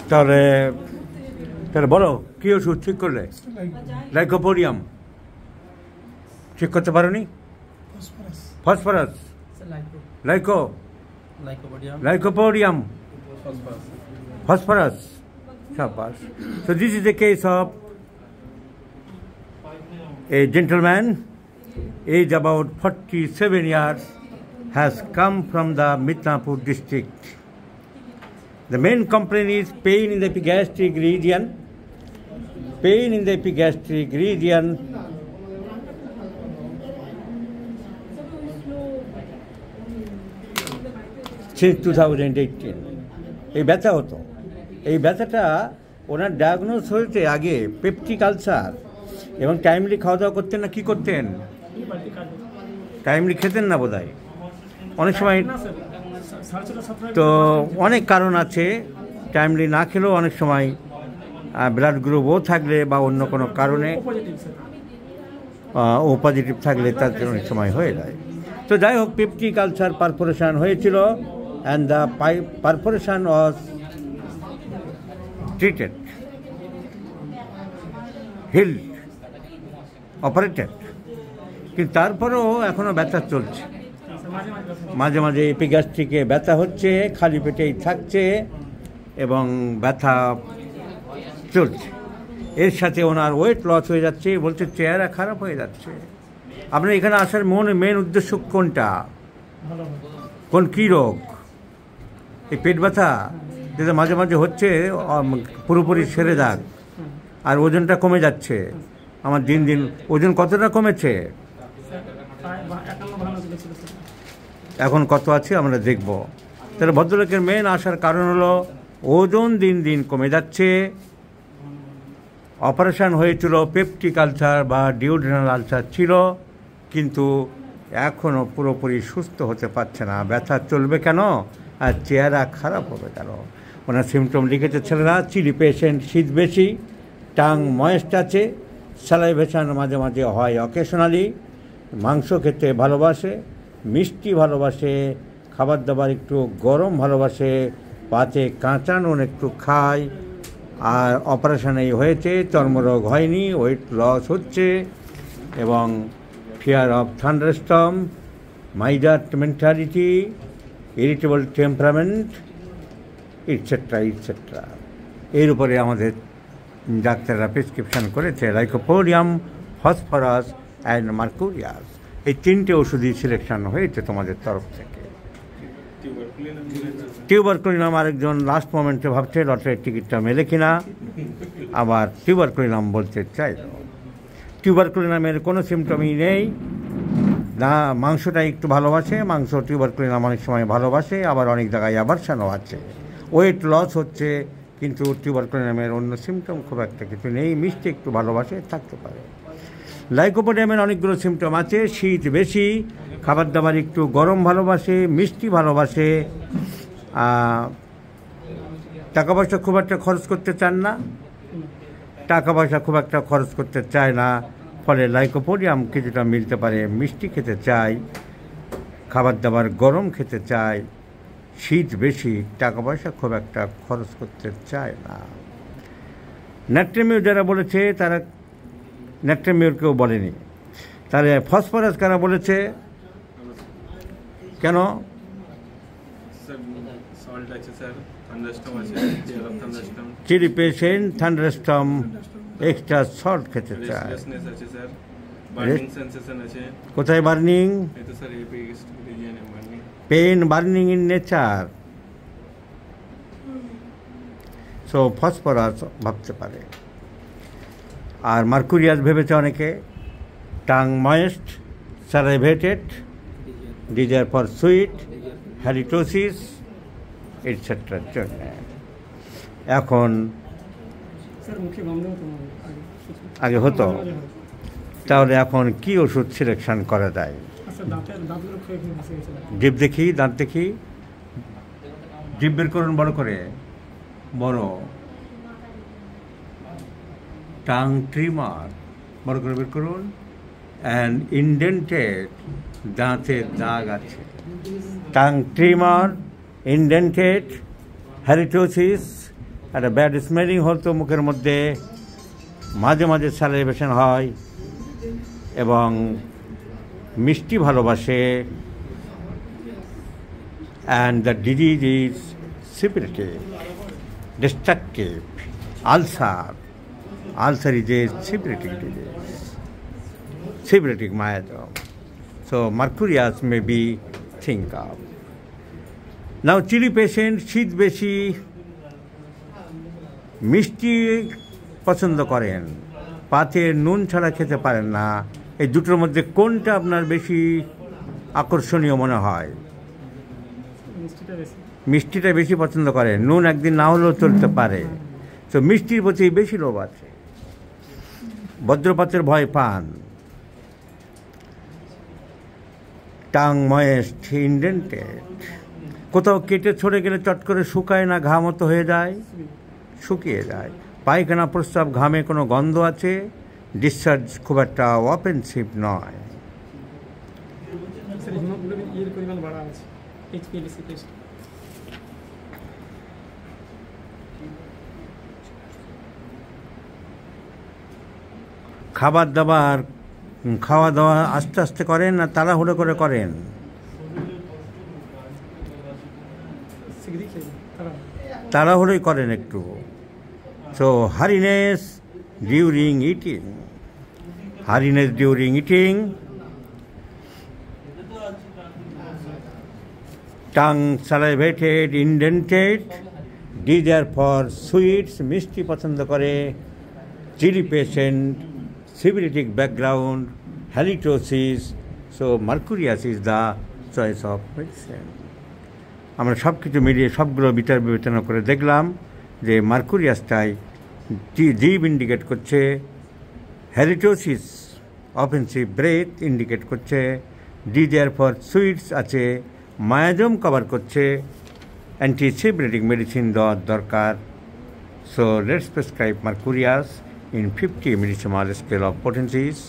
তাহলে তাহলে বলো কি ওষুধ ঠিক করলে? লাইকোপোডিয়াম ঠিক করতে পারোনি? Phosphorus, lycopodium, phosphorus. Shabash. So this is the case of a gentleman, age about 47 years, has come from the Midnapur district. The main complaint is pain in the epigastric region. Pain in the epigastric region. Since 2018. এই ব্যথা হতো। এই ব্যথাটা ওনার diagnose হয়েছে আগে peptic ulcer, এবং timely খাওয়া দাওয়া করতেন না? কি করতেন? টাইমলি খেতেন না বোধহয় অনেক সময়। তো অনেক কারণ আছে, টাইমলি না খেলেও অনেক সময় ব্লাড গ্রুপও থাকলে বা অন্য কোনো কারণে ও পজিটিভ থাকলে তার অনেক সময় হয়ে যায়। তো যাই হোক, পেপটিক আলসার পারফোরেশন হয়েছিল, and the perforation was treated, healed, operated, কিন্তু তারপরেও এখনও ব্যথা চলছে। মাঝে মাঝে এপিগ্যাস্ট্রিকে ব্যথা হচ্ছে, খালি পেটেই থাকছে এবং ব্যথা চলছে। এর সাথে ওনার ওয়েট লস হয়ে যাচ্ছে, বলছে চেহারা খারাপ হয়ে যাচ্ছে। আপনার এখানে আসার মেন উদ্দেশ্য কোনটা? কী রোগ? এই পেট ব্যথা যেটা মাঝে মাঝে হচ্ছে, পুরোপুরি সেরে যাক, আর ওজনটা কমে যাচ্ছে। আমার দিন দিন ওজন কতটা কমেছে, এখন কত আছে আমরা দেখব। তাহলে ভদ্রলোকের মেন আসার কারণ হলো ওজন দিন দিন কমে যাচ্ছে। অপারেশন হয়েছিল, পেপটিক আলসার বা ডিওড্রেনাল আলসার ছিল, কিন্তু এখনও পুরোপুরি সুস্থ হতে পারছে না। ব্যথা চলবে কেন আর চেহারা খারাপ হবে কেন? ওনার সিমটম লিখেছে ছেলেরা: চিলি পেশেন্ট, শীত বেশি, টাং ময়েস্ট আছে, স্যালাইভেশন মাঝে মাঝে হয় অকেশনালি, মাংস খেতে ভালোবাসে, মিষ্টি ভালোবাসে, খাবার দাবার একটু গরম ভালোবাসে, পাতে কাঁচা নুন একটু খায়, আর অপারেশনেই হয়েছে, চর্মরোগ হয়নি, ওয়েট লস হচ্ছে, এবং fear of thunderstorm, mild mentality, irritable temperament, et cetera et cetera. এর উপরে আমাদের ডাক্তাররা প্রেসক্রিপশন করেছে লাইকোপোডিয়াম, ফসফরাস অ্যান্ড মার্কুরিয়াস। এই তিনটে ওষুধই সিলেকশন হয়েছে তোমাদের তরফ থেকে। টিউবারকুলিনাম আরেকজন লাস্ট মোমেন্টে ভাবছে লটারির টিকিটটা মেলে কিনা, আবার টিউবারকুলিনাম বলতে চাইল। টিউবারকুলিনামের কোনো সিমটমই নেই, না মাংসটা একটু ভালোবাসে, মাংস টিউবারকুলিনাম অনেক সময় ভালোবাসে, আবার অনেক জায়গায় অ্যাভারশনও আছে। ওয়েট লস হচ্ছে, কিন্তু টিউবারকুলিনামের অন্য সিমটম খুব একটা কিছু নেই। মিষ্টি একটু ভালোবাসে, থাকতে পারে। লাইকোপোডিয়ামের অনেকগুলো সিমটম আছে: শীত বেশি, খাবার দাবার একটু গরম ভালোবাসে, মিষ্টি ভালোবাসে, টাকা পয়সা খুব একটা খরচ করতে চান না, টাকা পয়সা খুব একটা খরচ করতে চায় না, ফলে লাইকোপোডিয়াম কিছুটা মিলতে পারে। মিষ্টি খেতে চায়, খাবার দাবার গরম খেতে চায়, শীত বেশি, টাকা পয়সা খুব একটা খরচ করতে চায় না। ন্যাট্রেমিউর যারা বলেছে তারা ন্যাট্রেমিউর কেউ বলেনি। তাহলে ফসফরাস কারা বলেছে? কেন? Chilly patient, thunderstorm, extra salt খেতে চায়। কোথায় burning? Pain burning in nature. So phosphorus ভাবতে পারে। আর মার্কুরিয়াস ভেবেছে অনেকে। Tongue moist, salivated, desire for sweet, halitosis এটসেট্রার জন্য। এখন আগে হতো, তাহলে এখন কি ওষুধ সিলেকশন করা যায়? জিভ দেখি, দাঁত দেখি, জিভ বের করুন বড় করে, বড়। টাং ট্রিমার বড় করে বের করুন। অ্যান্ড ইনডেন্টেড, দাঁতের দাগ আছে। টাং ট্রিমার, ইনডেন্টেড, হ্যালিটোসিস, একটা ব্যাড স্মেলিং হতো মুখের মধ্যে, মাঝে মাঝে স্যালাইভেশন হয় এবং মিষ্টি ভালোবাসে। And the disease is syphilitic, destructive, ulcer is a syphilitic disease, syphilitic miasm. So mercurius may be think of. Now chili patient শীত বেশি, মিষ্টি পছন্দ করেন, পাতে নুন ছাড়া খেতে পারেন না। এই দুটোর মধ্যে কোনটা আপনার বেশি আকর্ষণীয় মনে হয়? মিষ্টিটা বেশি পছন্দ করেন, নুন একদিন না হলেও চলতে পারে। তো মিষ্টির প্রতি বেশি লোভ আছে। বজ্রপাতের ভয় পান। টাং ময়েস্ট, ইনডেন্টেড, কোথাও কেটে ছড়ে গেলে চট করে শুকায় না, ঘা মতো হয়ে যায়, শুকিয়ে যায়। পায়খানা প্রস্রাব ঘামে কোনো গন্ধ আছে, ডিসচার্জ খুব একটা অফেন্সিভ নয়। খাওয়া দাওয়া আস্তে আস্তে করেন না তাড়াহুড়ো করে করেন? তাড়াহুড়োই করেন একটু। So hurriedness during eating, tongue salivated, indented, desire for sweets, মিষ্টি পছন্দ করে। Chilly patient, syphilitic background, halitosis. So mercurius is the choice of medicine. আমরা সব কিছু মিলিয়ে সবগুলো বিচার বিবেচনা করে দেখলাম যে মার্কুরিয়াসটাই জীব ইন্ডিকেট করছে, হ্যালিটোসিস অফেন্সিভ ব্রেথ ইন্ডিকেট করছে, ডিজায়ার ফর সুইটস আছে, মায়াজম কভার করছে, অ্যান্টিসিপিরেটিক মেডিসিন দেওয়ার দরকার। So let's prescribe Mercurius in 50 millimolar scale of potencies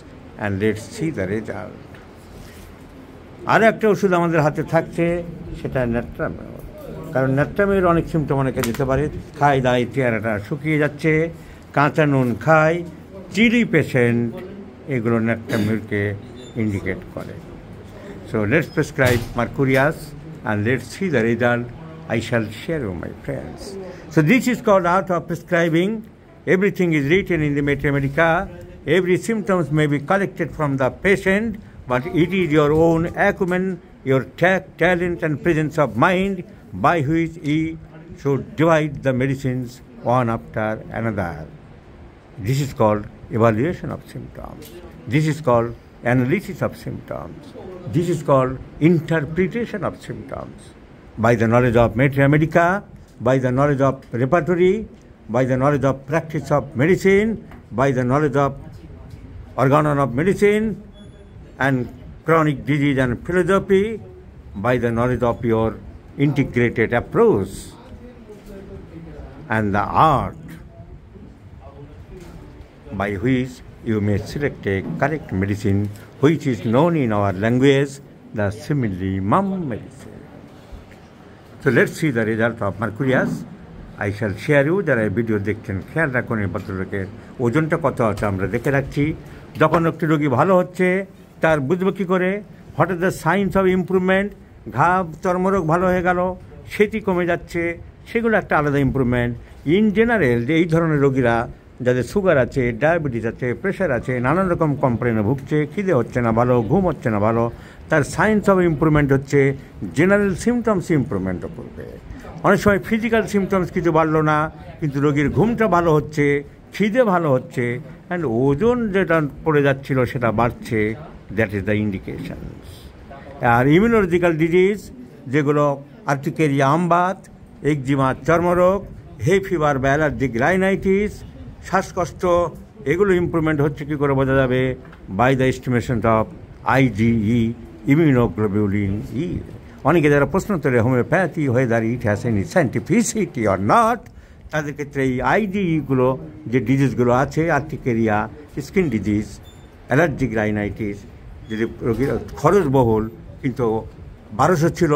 and let's see the result. আর একটা ওষুধ আমাদের হাতে থাকছে, সেটা ন্যাট্রামিউর। কারণ ন্যাট্রামিউর অনেক সিমটম অনেকে দিতে পারে। খাই দাই চেহারাটা শুকিয়ে যাচ্ছে, কাঁচা নুন খাই, চিলি পেশেন্ট, এগুলো ন্যাট্রামিউরকে ইন্ডিকেট করে। So let's prescribe Mercurius and let's see the result. I shall share with my friends. So this is called art of prescribing. Everything is written in the Mathematica. Every symptoms may be collected from the patient, but it is your own acumen, your tact, talent, and presence of mind by which he should divide the medicines one after another. This is called evaluation of symptoms. This is called analysis of symptoms. This is called interpretation of symptoms. By the knowledge of Mathematica, by the knowledge of repertory, by the knowledge of practice of medicine, by the knowledge of organon of medicine and chronic disease and philosophy, by the knowledge of your integrated approach and the art by which you may select a correct medicine which is known in our language, the simile-mum medicine. So let's see the result of Mercurius. I shall share you, যারা video দেখছেন খেয়াল রাখুন এই ভদ্রলোকের ওজনটা কত আছে আমরা দেখে রাখছি। যখন একটি রোগী ভালো হচ্ছে তার বুঝবো কী করে? What are the signs of improvement? ঘাব চর্মরোগ ভালো হয়ে গেল, সেটি কমে যাচ্ছে, সেগুলো একটা আলাদা ইমপ্রুভমেন্ট। ইন জেনারেল যে এই ধরনের রোগীরা যাদের সুগার আছে, ডায়াবেটিস আছে, প্রেশার আছে, নানান রকম কমপ্লেনে ভুগছে, খিদে হচ্ছে না ভালো, ঘুম হচ্ছে না ভালো, তার সাইন্স অফ ইমপ্রুভমেন্ট হচ্ছে জেনারেল সিমটমস ইমপ্রুভমেন্টও করবে। অনেক সময় ফিজিক্যাল সিমটমস কিছু বাড়লো না, কিন্তু রোগীর ঘুমটা ভালো হচ্ছে, খিদে ভালো হচ্ছে, অ্যান্ড ওজন যেটা পড়ে যাচ্ছিল সেটা বাড়ছে। That is the indications. আর ইমিউনোলজিক্যাল ডিজিজ যেগুলো আর্টিকেরিয়া আমবাত, একজিমা চর্মরোগ, হে ফিভার বা অ্যালার্জিক রাইনাইটিস, শ্বাসকষ্ট, এগুলো ইমপ্রুভমেন্ট হচ্ছে কী করে বোঝা যাবে? By the estimation of IgE, immunoglobulin E. অনেকে যারা প্রশ্ন তোলে হোমিওপ্যাথি হয়ে দাঁড়িয়ে it has any scientificity or not, তাদের ক্ষেত্রে এই IgE-গুলো যে ডিজিজগুলো আছে, urticaria, skin disease, allergic rhinitis, যদি রোগীর খরচবহুল, কিন্তু 1200 ছিল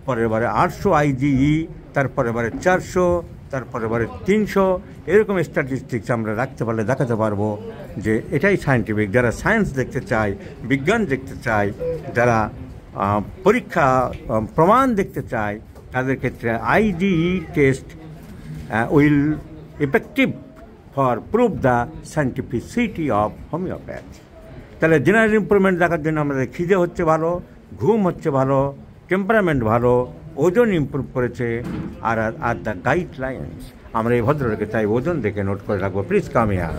পরের বারে 800 IgE, তারপরের বারে 400, তারপরের বারে 300, এরকম স্ট্যাটিস্টিক্স আমরা রাখতে পারলে দেখাতে পারবো যে এটাই সায়েন্টিফিক। যারা সায়েন্স দেখতে চায়, বিজ্ঞান দেখতে চায়, যারা পরীক্ষা প্রমাণ দেখতে চায়, তাদের ক্ষেত্রে IgE test will effective for prove the scientificity of homeopathy. তাহলে জেনারেল ইমপ্রুভমেন্ট দেখার জন্য আমাদের খিদে হচ্ছে ভালো, ঘুম হচ্ছে ভালো, টেম্পারামেন্ট ভালো, ওজন ইমপ্রুভ করেছে, আর দ্য গাইডলাইন্স। আমরা এই ভদ্রলোকে চাই ওজন দেখে নোট করে রাখবো। Please come here.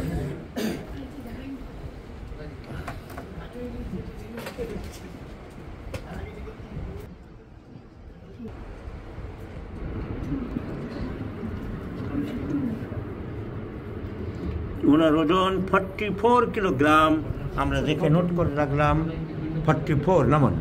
ওনার ওজন 44 কিলোগ্রাম, আমরা দেখে নোট করে রাখলাম 44। নামান।